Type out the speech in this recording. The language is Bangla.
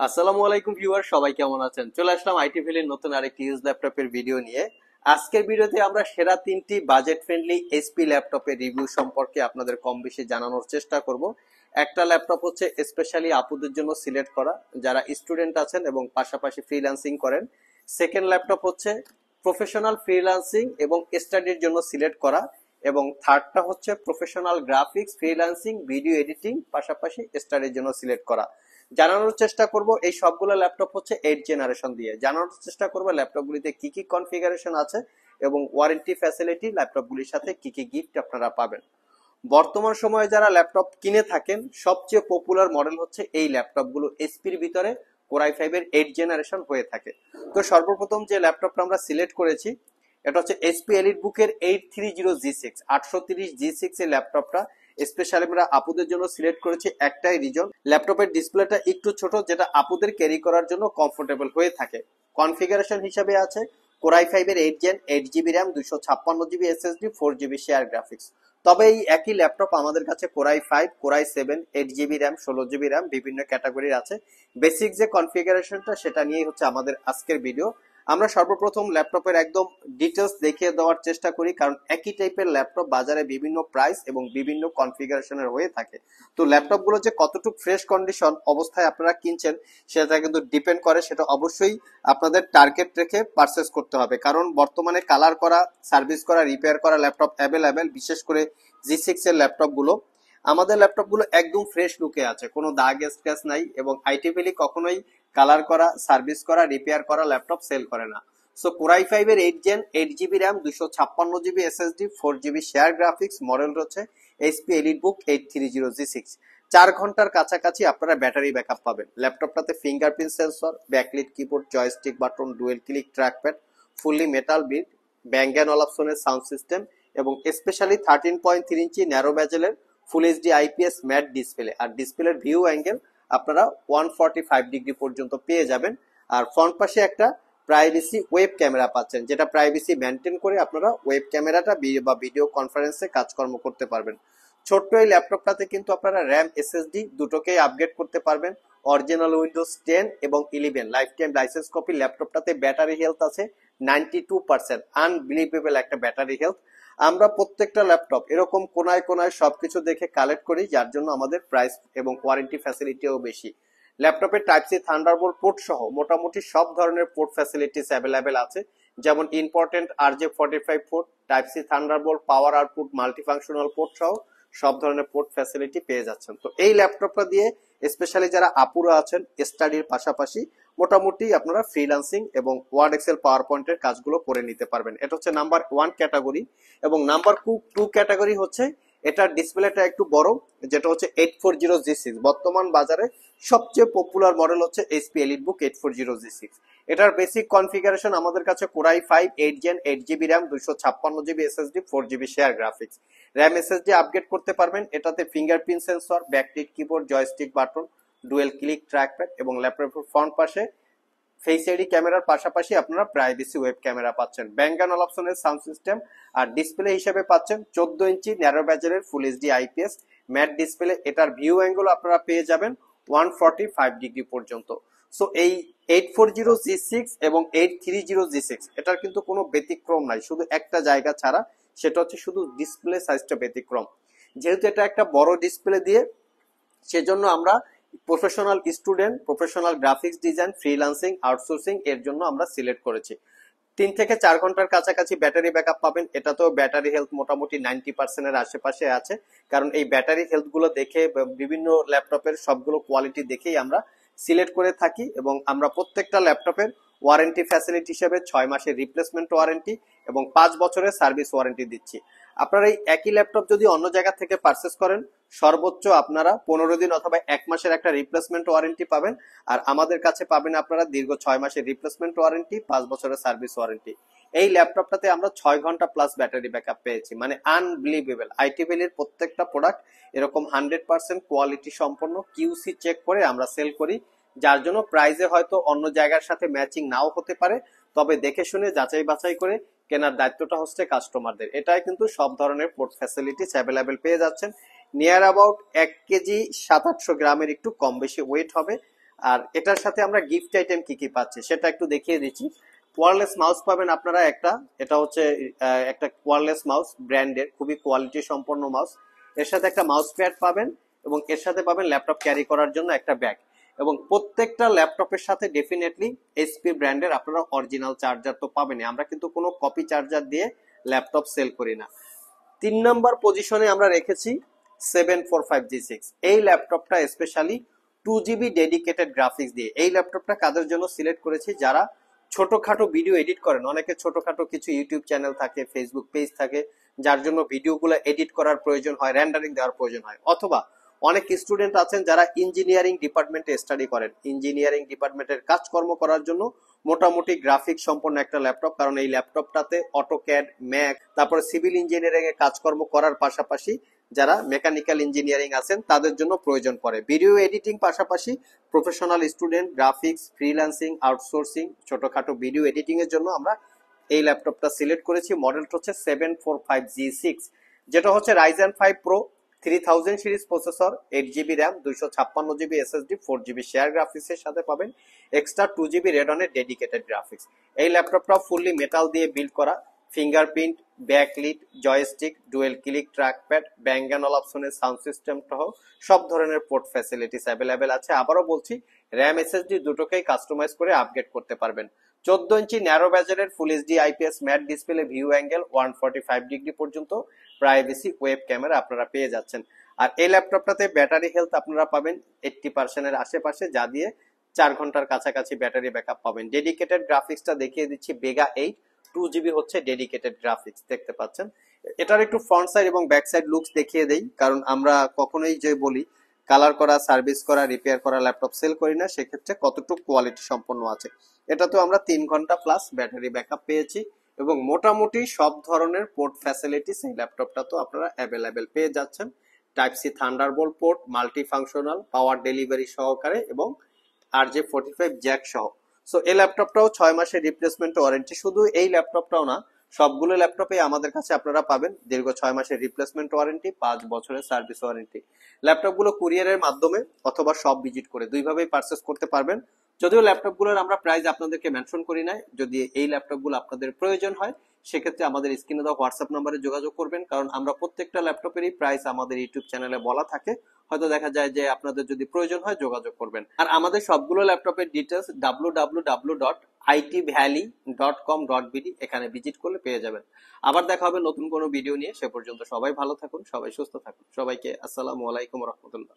আসসালামু আলাইকুম ভিউয়ার, সবাই কেমন আছেন? চলে আসলাম আইটি ভ্যালির নতুন আরেকটি ইউজ ল্যাপটপের ভিডিও নিয়ে। আজকের ভিডিওতে আমরা সেরা 3টি বাজেট ফ্রেন্ডলি এইচপি ল্যাপটপের রিভিউ সম্পর্কে আপনাদের কম বেশি জানানোর চেষ্টা করব। একটা ল্যাপটপ হচ্ছে স্পেশালি আপুদের জন্য সিলেক্ট করা, যারা স্টুডেন্ট আছেন এবং পাশাপাশি ফ্রিল্যান্সিং করেন। সেকেন্ড ল্যাপটপ হচ্ছে প্রফেশনাল ফ্রিল্যান্সিং এবং স্টাডির জন্য সিলেক্ট করা, এবং থার্ডটা হচ্ছে professional graphics, freelancing, video editing পাশাপাশি স্টাডির জন্য সিলেক্ট করা। জানানোর চেষ্টা করব এই সবগুলো ল্যাপটপ হচ্ছে 8 জেনারেশন দিয়ে। জানানোর চেষ্টা করব ল্যাপটপগুলিতে কি কি কনফিগারেশন আছে এবং ওয়ারেন্টি ফ্যাসিলিটি ল্যাপটপগুলির সাথে কি কি গিফট আপনারা পাবেন। বর্তমান সময়ে যারা ল্যাপটপ কিনে থাকেন সবচেয়ে পপুলার মডেল হচ্ছে এই ল্যাপটপগুলো এসপির ভিতরে কোরাই 5 এর 8 জেনারেশন হয়ে থাকে। তো সর্বপ্রথম যে ল্যাপটপটা আমরা সিলেক্ট করেছি এটা হচ্ছে এসপি এলিট বুকের 830G6 830G6 এর ল্যাপটপটা স্পেশালি আমরা আপুদের জন্য সিলেক্ট করেছি। একটাই রিজন, ল্যাপটপের ডিসপ্লেটা একটু ছোট, যেটা আপুদের ক্যারি করার জন্য কমফোর্টেবল হয়ে থাকে। কনফিগারেশন হিসাবে আছে কোরাই 5 এর 8 gen, 8GB RAM, 256GB SSD, 4GB share graphics. তবে এই একই ল্যাপটপ আমাদের কাছে core i 5, core i 7, 8GB RAM, 16GB RAM বিভিন্ন ক্যাটাগরির আছে। বেসিক যে কনফিগারেশনটা সেটা নিয়েই হচ্ছে আমাদের আজকের ভিডিও। আমরা সর্বপ্রথম ল্যাপটপের একদম ডিটেলস দেখিয়ে দেওয়ার চেষ্টা করি, কারণ একই টাইপের ল্যাপটপ বাজারে বিভিন্ন প্রাইস এবং বিভিন্ন কনফিগারেশনের হয়ে থাকে। তো ল্যাপটপগুলো যে কতটুকু ফ্রেশ কন্ডিশন অবস্থায় আপনারা কিনছেন সেটা কিন্তু ডিপেন্ড করে, সেটা অবশ্যই আপনাদের টার্গেট রেখে পারচেস করতে হবে। কারণ বর্তমানে কালার করা, সার্ভিস করা, রিপেয়ার করা ল্যাপটপ অ্যাভেলেবেল, বিশেষ করে G6 এর ল্যাপটপগুলো। আমাদের ল্যাপটপগুলো একদম ফ্রেশ লুকে আছে, কোনো দাগ স্ক্র্যাচ নাই, এবং আইটি ভ্যালি কখনোই কালার করা, সার্ভিস করা, রিপেয়ার করা ল্যাপটপ সেল করে না। সো কোরাই 5 এর 8 gen, 8GB RAM, 256GB SSD, 4GB share graphics, model হচ্ছে এইচপি এলিট বুক 830G6। 4 ঘন্টার কাছাকাছি আপনারা ব্যাটারি ব্যাকআপ পাবেন। ল্যাপটপটাতে fingerprint sensor, backlit keyboard, joystick button, dual click trackpad, fully metal build, Bang and অলাপসনের সাউন্ড সিস্টেম, এবং স্পেশালি 13.3 ইঞ্চি ন্যারো ব্যাজেলের full HD IPS matte display. আর ডিসপ্লের ভিউ অ্যাঙ্গেল আপনারা 145 ডিগ্রি পর্যন্ত পেয়ে যাবেন। আর ফ্রন্ট পাশে একটা প্রাইভেসি ওয়েব ক্যামেরা পাচ্ছেন, যেটা প্রাইভেসি মেনটেন করে আপনারা ওয়েব ক্যামেরাটা বা ভিডিও কনফারেন্সে কাজকর্ম করতে পারবেন। ছোট্ট এই ল্যাপটপটাতে কিন্তু আপনারা র্যাম, এসএসডি দুটোকেই আপগ্রেড করতে পারবেন। অরিজিনাল উইন্ডোজ 10 এবং 11 লাইফ টাইম লাইসেন্স কপি। ল্যাপটপটাতে ব্যাটারি হেলথ আছে 92%, আনবিলিভেবল একটা ব্যাটারি হেলথ। আমরা প্রত্যেকটা ল্যাপটপ এরকম কোনায় কোনায় সবকিছু দেখে কালেক্ট করি, যার জন্য আমাদের প্রাইস এবং ওয়ারেন্টি ফ্যাসিলিটিও বেশি। ল্যাপটপে টাইপ সি থান্ডারবোল্ট পোর্ট সহ মোটামুটি সব ধরনের পোর্ট ফ্যাসিলিটিস অ্যাভেলেবেল আছে, যেমন important RJ45 port, type C Thunderbolt, power output, multifunctional port সহ সব ধরনের পোর্ট ফ্যাসিলিটি পেয়ে যাচ্ছেন। তো এই ল্যাপটপটা দিয়ে স্পেশালি যারা আপুরা আছেন স্টাডির পাশাপাশি মোটামুটি আপনারা ফ্রিল্যান্সিং এবং ওয়ার্ড এক্সেল পাওয়ার পয়েন্টের কাজগুলো করে নিতে পারবেন। এটা হচ্ছে নাম্বার 1 ক্যাটাগরি। এবং নাম্বার 2 ক্যাটাগরি হচ্ছে এটার ডিসপ্লেটা একটু বড়, যেটা হচ্ছে 840G6। বর্তমান বাজারে সবচেয়ে পপুলার মডেল হচ্ছে এইচপি এলিট বুক 840G6। এটার বেসিক কনফিগারেশন আমাদের কাছে core i 5, 8 gen, 8GB RAM, 256GB SSD, 4GB share graphics. RAM SSD upgrade করতে পারবেন। এটাতে fingerprint sensor, backlit keyboard, joystick button, dual click trackpad, এবং ল্যাপটপের ফ্রন্ট পাশে ফেস আইডি ক্যামেরার পাশাপাশি আপনারা প্রাইভেসি ওয়েব ক্যামেরা পাচ্ছেন। ব্যাঙ্গ অ্যান্ড অলাপসনের সাউন্ড সিস্টেম। আর ডিসপ্লে হিসেবে পাচ্ছেন 14 ইঞ্চি ন্যারো ব্যাজেলের full HD IPS matte display. এটার ভিউ অ্যাঙ্গেল আপনারা পেয়ে যাবেন 145 ডিগ্রি পর্যন্ত। সো এই 840G6 এবং 830G6 এটার কিন্তু কোনো ব্যতিক্রম নাই, শুধু একটা জায়গা ছাড়া, সেটা হচ্ছে শুধু ডিসপ্লে সাইজটা ব্যতিক্রম। যেহেতু এটা একটা বড় ডিসপ্লে দিয়ে, সেজন্য আমরা professional student, professional graphics design, freelancing, outsourcing এর জন্য আমরা সিলেক্ট করেছি। 3 থেকে 4 ঘন্টার কাছাকাছি ব্যাটারি ব্যাকআপ পাবেন। এটাতেও ব্যাটারি হেলথ মোটামুটি 90% এর আশেপাশে আছে, কারণ এই ব্যাটারি হেলথ গুলো দেখে বিভিন্ন ল্যাপটপের সবগুলো কোয়ালিটি দেখেই আমরা সিলেক্ট করে থাকি। এবং আমরা প্রত্যেকটা ল্যাপটপের ওয়ারেন্টি ফ্যাসিলিটি হিসেবে 6 মাসের রিপ্লেসমেন্ট ওয়ারেন্টি এবং 5 বছরের সার্ভিস ওয়ারেন্টি দিচ্ছি। আপনারা এই একই ল্যাপটপ যদি অন্য জায়গা থেকে পারচেস করেন সর্বোচ্চ আপনারা 15 দিন অথবা 1 মাসের একটা রিপ্লেসমেন্ট ওয়ারেন্টি পাবেন। আর আমাদের কাছে পাবেন আপনারা দীর্ঘ 6 মাসের রিপ্লেসমেন্ট ওয়ারেন্টি, 5 বছরের সার্ভিস ওয়ারেন্টি। এই ল্যাপটপটাতে আমরা 6 ঘন্টা প্লাস ব্যাটারি ব্যাকআপ পেয়েছি, মানে আনবিলিভেবল। আইটি ভ্যালির প্রত্যেকটা প্রোডাক্ট এরকম 100% কোয়ালিটি সম্পন্ন কিউসি চেক করে আমরা সেল করি, যার জন্য প্রাইসে হয়তো অন্য জায়গার সাথে ম্যাচিং নাও হতে পারে, তবে দেখে শুনে যাচাই বাছাই করে কেনার দায়িত্বটা হচ্ছে কাস্টমারদের। এটাই কিন্তু সব ধরনের পোর্ট ফ্যাসিলিটিস অ্যাভেলেবেল পেয়ে যাচ্ছেন। নিয়ার অ্যাবাউট 1 কেজি 700 গ্রামের একটু কম বেশি ওয়েট হবে। আর এটার সাথে আমরা গিফট আইটেম কি কি পাচ্ছি সেটা একটু দেখিয়ে দিচ্ছি। ওয়্যারলেস মাউস পাবেন আপনারা একটা, এটা হচ্ছে একটা ওয়্যারলেস মাউস ব্র্যান্ডের, খুবই কোয়ালিটি সম্পন্ন মাউস। এর সাথে একটা মাউস প্যাড পাবেন এবং এর সাথে পাবেন ল্যাপটপ ক্যারি করার জন্য একটা ব্যাগ। এবং প্রত্যেকটা ল্যাপটপের সাথে ডেফিনেটলি এইচপি ব্র্যান্ডের আপনারা অরিজিনাল চার্জার তো পাবেনই, আমরা কিন্তু কোনো কপি চার্জার দিয়ে ল্যাপটপ সেল করি না। 3 নম্বর পজিশনে আমরা রেখেছি 7455G6। এই ল্যাপটপটা স্পেশালি 2GB ডেডিকেটেড গ্রাফিক্স দিয়ে। এই ল্যাপটপটা কাদের জন্য সিলেক্ট করেছি, যারা ছোটখাটো ভিডিও এডিট করেন। অনেকে ছোটখাটো কিছু ইউটিউব চ্যানেল থাকে, ফেসবুক পেজ থাকে, যার জন্য ভিডিওগুলো এডিট করার প্রয়োজন হয়, রেন্ডারিং দেওয়ার প্রয়োজন হয়। অথবা অনেক স্টুডেন্ট আছেন যারা ইঞ্জিনিয়ারিং ডিপার্টমেন্টে স্টাডি করেন, ইঞ্জিনিয়ারিং ডিপার্টমেন্টের কাজকর্ম করার জন্য মোটামুটি গ্রাফিক্স সম্পন্ন একটা ল্যাপটপ। কারণ এই ল্যাপটপটাতে অটোক্যাড, ম্যাক, তারপরে সিভিল ইঞ্জিনিয়ারিং এর কাজকর্ম করার পাশাপাশি যারা মেকানিক্যাল ইঞ্জিনিয়ারিং আছেন তাদের জন্য প্রয়োজন পড়ে। ভিডিও এডিটিং পাশাপাশি professional student, graphics, freelancing, outsourcing, ছোটখাটো ভিডিও এডিটিং এর জন্য আমরা এই ল্যাপটপটা সিলেক্ট করেছি। মডেলটা হচ্ছে 745G6, যেটা হচ্ছে Ryzen 5 Pro 3000 series processor, 8GB RAM, 256GB SSD, 4GB share graphics এর সাথে পাবেন এক্সট্রা 2GB রেডনের ডেডিকেটেড গ্রাফিক্স। এই ল্যাপটপটা ফুললি মেটাল দিয়ে বিল্ড করা, fingerprint, backlit, joystick, dual click trackpad, Bang and অপশনের সাউন্ড সিস্টেম সহ সব ধরনের পোর্ট ফ্যাসিলিটিস অ্যাভেলেবেল আছে। আবারও বলছি, র্যাম এসএসডি দুটোকেই কাস্টমাইজ করে আপগ্রেড করতে পারবেন। 14 ইঞ্চি ন্যারো ব্যাজেলের full HD IPS matte display, view angle 145 degree পর্যন্ত প্রাইভেসি ওয়েব ক্যামেরা আপনারা পেয়ে যাচ্ছেন। আর এই ল্যাপটপটাতে ব্যাটারি হেলথ আপনারা পাবেন 80% এর আশেপাশে, যা দিয়ে 4 ঘন্টার কাছাকাছি ব্যাটারি ব্যাকআপ পাবেন। ডেডিকেটেড গ্রাফিক্সটা দেখিয়ে দিচ্ছি, বেগা 8 2GB হচ্ছে ডেডিকেটেড গ্রাফিক্স, দেখতে পাচ্ছেন। এটার একটু ফ্রন্ট সাইড এবং ব্যাক সাইড লুকস দেখিয়ে দেই, কারণ আমরা কখনোই যে বলি কালার করা, সার্ভিস করা, রিপেয়ার করা ল্যাপটপ সেল করি না, সেক্ষেত্রে কতটুকু কোয়ালিটি সম্পন্ন আছে। এটা তো আমরা 3 ঘন্টা প্লাস ব্যাটারি ব্যাকআপ পেয়েছি এবং মোটামুটি সব ধরনের পোর্ট ফ্যাসিলিটিস এই ল্যাপটপটা তো আপনারা অ্যাভেলেবেল পেয়ে যাচ্ছেন। Type C Thunderbolt port, multi functional, power delivery সহকারে এবং RJ45 জ্যাক সহ। সো এই ল্যাপটপটাও 6 মাসের রিপ্লেসমেন্ট ওয়ারেন্টি। শুধু এই ল্যাপটপটাও না, সবগুলো ল্যাপটপে আমাদের কাছে আপনারা পাবেন দীর্ঘ 6 মাসের রিপ্লেসমেন্ট ওয়ারেন্টি, 5 বছরের সার্ভিস ওয়ারেন্টি। ল্যাপটপগুলো কুরিয়ারের মাধ্যমে অথবা শপ ভিজিট করে দুইভাবেই পারচেস করতে পারবেন। যদিও ল্যাপটপগুলোর আমরা প্রাইস আপনাদেরকে মেনশন করি না, যদি এই ল্যাপটপগুলো আপনাদের প্রয়োজন হয় সেক্ষেত্রে আমাদের স্ক্রিনে দেওয়া হোয়াটসঅ্যাপ নাম্বারে যোগাযোগ করবেন, কারণ আমরা প্রত্যেকটা ল্যাপটপেরই প্রাইস আমাদের ইউটিউব চ্যানেলে বলা থাকে। হয়তো দেখা যায় যে আপনাদের যদি প্রয়োজন হয় যোগাযোগ করবেন। আর আমাদের সবগুলো ল্যাপটপের ডিটেলস www.itvalley.com.bd এখানে ভিজিট করলে পেয়ে যাবেন। আবার দেখা হবে নতুন কোনো ভিডিও নিয়ে। সে পর্যন্ত সবাই ভালো থাকুন, সবাই সুস্থ থাকুন। সবাইকে আসসালামু আলাইকুম রহমতুল্লাহ।